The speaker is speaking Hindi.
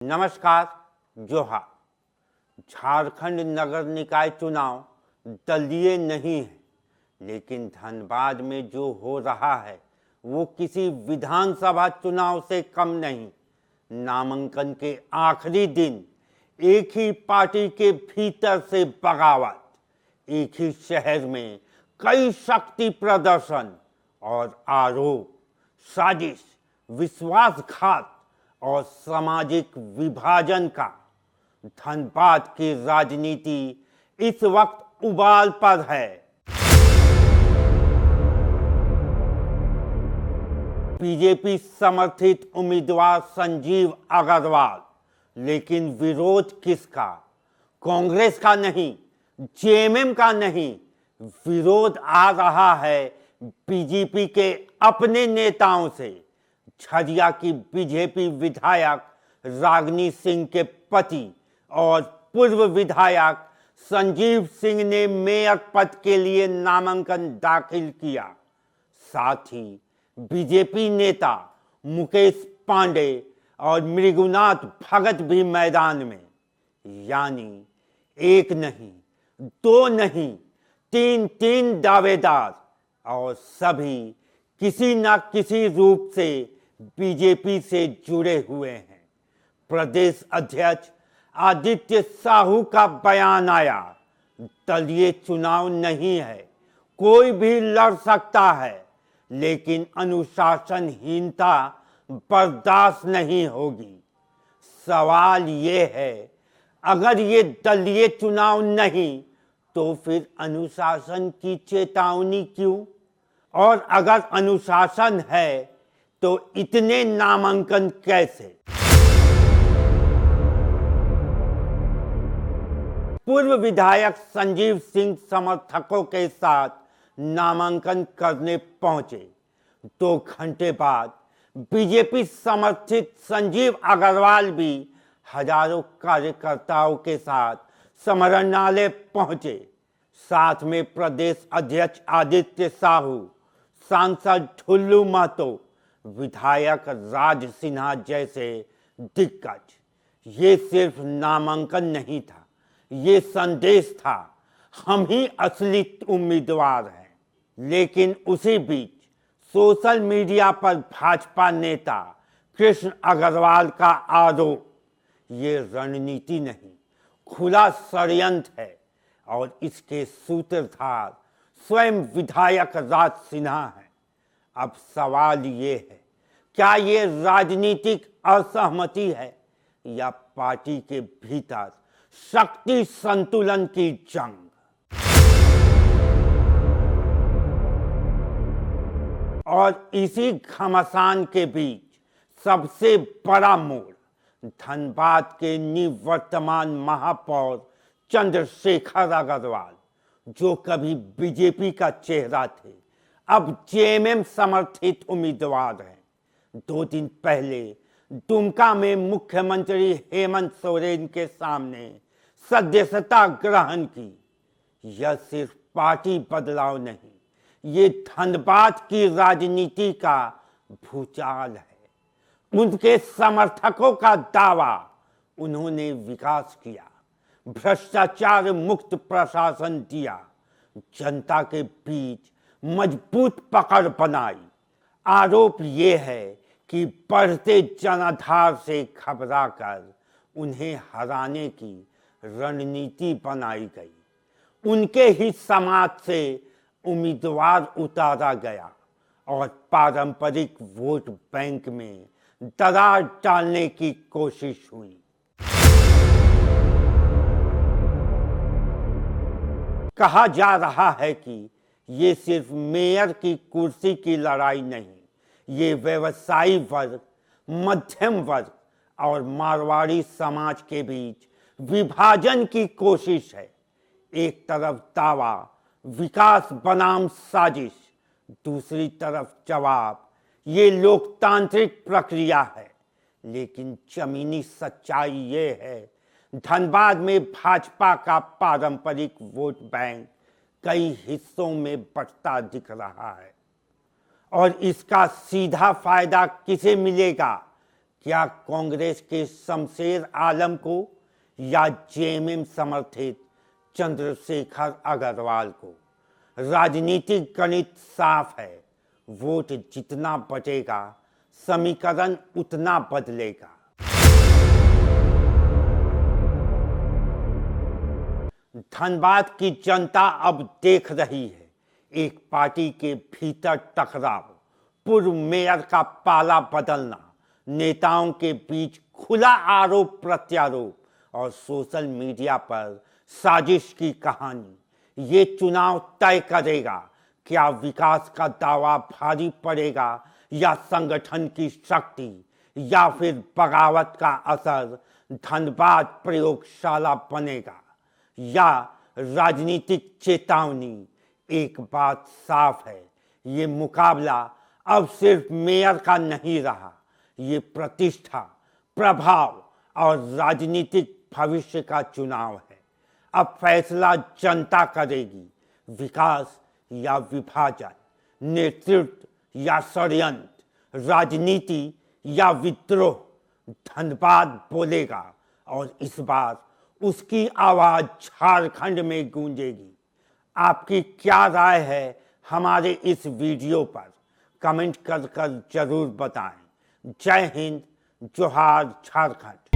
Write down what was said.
नमस्कार। जोहार। झारखंड नगर निकाय चुनाव दलीय नहीं है, लेकिन धनबाद में जो हो रहा है वो किसी विधानसभा चुनाव से कम नहीं। नामांकन के आखिरी दिन एक ही पार्टी के भीतर से बगावत, एक ही शहर में कई शक्ति प्रदर्शन और आरोप, साजिश, विश्वासघात और सामाजिक विभाजन का। धनबाद की राजनीति इस वक्त उबाल पर है। बीजेपी समर्थित उम्मीदवार संजीव अग्रवाल, लेकिन विरोध किसका? कांग्रेस का नहीं, जेएमएम का नहीं, विरोध आ रहा है बीजेपी के अपने नेताओं से। झरिया की बीजेपी विधायक रागिनी सिंह के पति और पूर्व विधायक संजीव सिंह ने मेयर पद के लिए नामांकन दाखिल किया। साथ ही बीजेपी नेता मुकेश पांडे और मृगुनाथ भगत भी मैदान में। यानी एक नहीं, दो नहीं, तीन दावेदार, और सभी किसी न किसी रूप से बीजेपी से जुड़े हुए हैं। प्रदेश अध्यक्ष आदित्य साहू का बयान आया, दलीय चुनाव नहीं है, कोई भी लड़ सकता है, लेकिन अनुशासनहीनता बर्दाश्त नहीं होगी। सवाल ये है, अगर ये दलीय चुनाव नहीं तो फिर अनुशासन की चेतावनी क्यों? और अगर अनुशासन है तो इतने नामांकन कैसे? पूर्व विधायक संजीव सिंह समर्थकों के साथ नामांकन करने पहुंचे। 2 घंटे बाद बीजेपी समर्थित संजीव अग्रवाल भी हजारों कार्यकर्ताओं के साथ समरणालय पहुंचे। साथ में प्रदेश अध्यक्ष आदित्य साहू, सांसद ठुल्लू महतो, विधायक राज सिन्हा जैसे दिग्गज। ये सिर्फ नामांकन नहीं था, ये संदेश था, हम ही असली उम्मीदवार हैं। लेकिन उसी बीच सोशल मीडिया पर भाजपा नेता कृष्ण अग्रवाल का आरोप, ये रणनीति नहीं, खुला षड्यंत्र है और इसके सूत्रधार स्वयं विधायक राज सिन्हा है। अब सवाल ये है, क्या ये राजनीतिक असहमति है या पार्टी के भीतर शक्ति संतुलन की जंग? और इसी घमासान के बीच सबसे बड़ा मोड़ धनबाद के निवर्तमान महापौर चंद्रशेखर अग्रवाल, जो कभी बीजेपी का चेहरा थे, अब जेएमएम समर्थित उम्मीदवार हैं। 2 दिन पहले दुमका में मुख्यमंत्री हेमंत सोरेन के सामने सदस्यता ग्रहण की। यह सिर्फ पार्टी बदलाव नहीं, ये धनबाद की राजनीति का भूचाल है। उनके समर्थकों का दावा, उन्होंने विकास किया, भ्रष्टाचार मुक्त प्रशासन दिया, जनता के बीच मजबूत पकड़ बनाई। आरोप ये है कि बढ़ते जनाधार से घबराकर उन्हें हराने की रणनीति बनाई गई। उनके ही समाज से उम्मीदवार उतारा गया और पारंपरिक वोट बैंक में दरार डालने की कोशिश हुई। कहा जा रहा है कि ये सिर्फ मेयर की कुर्सी की लड़ाई नहीं, ये व्यवसायी वर्ग, मध्यम वर्ग और मारवाड़ी समाज के बीच विभाजन की कोशिश है। एक तरफ दावा विकास बनाम साजिश, दूसरी तरफ जवाब ये लोकतांत्रिक प्रक्रिया है। लेकिन जमीनी सच्चाई ये है, धनबाद में भाजपा का पारंपरिक वोट बैंक कई हिस्सों में बंटता दिख रहा है। और इसका सीधा फायदा किसे मिलेगा? क्या कांग्रेस के शमशेर आलम को या जेएमएम समर्थित चंद्रशेखर अग्रवाल को? राजनीतिक गणित साफ है, वोट जितना बचेगा समीकरण उतना बदलेगा। धनबाद की जनता अब देख रही है एक पार्टी के भीतर टकराव, पूर्व मेयर का पाला बदलना, नेताओं के बीच खुला आरोप प्रत्यारोप और सोशल मीडिया पर साजिश की कहानी। ये चुनाव तय करेगा क्या विकास का दावा भारी पड़ेगा या संगठन की शक्ति या फिर बगावत का असर धनबाद प्रयोगशाला बनेगा या राजनीतिक चेतावनी। एक बात साफ है, ये मुकाबला अब सिर्फ मेयर का नहीं रहा, ये प्रतिष्ठा, प्रभाव और राजनीतिक भविष्य का चुनाव है। अब फैसला जनता करेगी, विकास या विभाजन, नेतृत्व या षड्यंत्र, राजनीति या विद्रोह। धनबाद बोलेगा और इस बार उसकी आवाज झारखंड में गूंजेगी। आपकी क्या राय है हमारे इस वीडियो पर? कमेंट कर जरूर बताएं। जय हिंद, जोहार झारखंड।